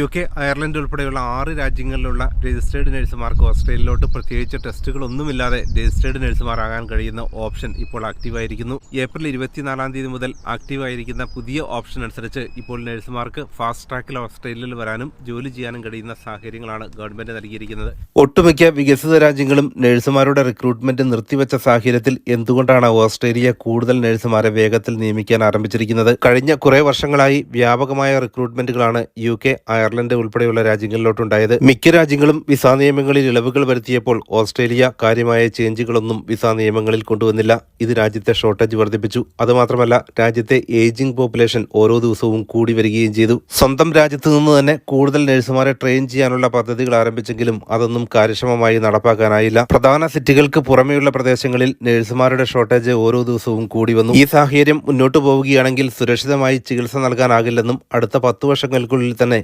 UK, Ireland ഉൾപ്പെടെയുള്ള 6 രാജ്യങ്ങളിലുള്ള registered നഴ്സുമാർക്ക് ഓസ്ട്രേലിയയിലോട്ട് പ്രത്യേകിച്ച് ടെസ്റ്റുകളൊന്നുമില്ലാതെ രജിസ്റ്റേർഡ് നഴ്സുമാരാകാൻ കഴിയുന്ന ഓപ്ഷൻ ഇപ്പോൾ ആക്റ്റീവായിരിക്കുന്നു. ഏപ്രിൽ 24-ാം തീയതി മുതൽ ആക്റ്റീവായിരിക്കുന്ന പുതിയ ഓപ്ഷൻ അനുസരിച്ച് ഇപ്പോൾ നഴ്സുമാർക്ക് ഫാസ്റ്റ് ട്രാക്കിൽ ഓസ്ട്രേലിയയിൽ വരാനും ജോലി ചെയ്യാനും കഴിയുന്ന സാഹചര്യങ്ങളാണ് ഗവൺമെന്റ് നൽകിയിരിക്കുന്നത്. ഒട്ടുമിക്ക വികസിത രാജ്യങ്ങളും നഴ്സുമാരുടെ റിക്രൂട്ട്മെന്റ് നിർത്തിവെച്ച സാഹചര്യത്തിൽ എന്തുകൊണ്ടാണ് ഓസ്ട്രേലിയ കൂടുതൽ നഴ്സുമാരെ വേഗത്തിൽ നിയമിക്കാൻ ആരംഭിച്ചിരിക്കുന്നത്? കഴിഞ്ഞ കുറേ വർഷങ്ങളായി വ്യാപകമായ റിക്രൂട്ട്മെന്റുകളാണ് UK, അയർലൻഡ് ഉൾപ്പെടെയുള്ള രാജ്യങ്ങളിലോട്ടുണ്ടായത്. മിക്ക രാജ്യങ്ങളും വിസാ നിയമങ്ങളിൽ ഇളവുകൾ വരുത്തിയപ്പോൾ ഓസ്ട്രേലിയ കാര്യമായ ചേഞ്ചുകളൊന്നും വിസാ നിയമങ്ങളിൽ കൊണ്ടുവന്നില്ല. ഇത് രാജ്യത്തെ ഷോർട്ടേജ് വർദ്ധിപ്പിച്ചു. അതുമാത്രമല്ല, രാജ്യത്തെ ഏജിംഗ് പോപ്പുലേഷൻ ഓരോ ദിവസവും കൂടി വരികയും ചെയ്തു. സ്വന്തം രാജ്യത്ത് നിന്ന് തന്നെ കൂടുതൽ നഴ്സുമാരെ ട്രെയിൻ ചെയ്യാനുള്ള പദ്ധതികൾ ആരംഭിച്ചെങ്കിലും അതൊന്നും കാര്യക്ഷമമായി നടപ്പാക്കാനായില്ല. പ്രധാന സിറ്റികൾക്ക് പുറമെയുള്ള പ്രദേശങ്ങളിൽ നഴ്സുമാരുടെ ഷോർട്ടേജ് ഓരോ ദിവസവും കൂടി വന്നു. ഈ സാഹചര്യം മുന്നോട്ട് പോവുകയാണെങ്കിൽ സുരക്ഷിതമായി ചികിത്സ നൽകാനാകില്ലെന്നും അടുത്ത 10 വർഷങ്ങൾക്കുള്ളിൽ തന്നെ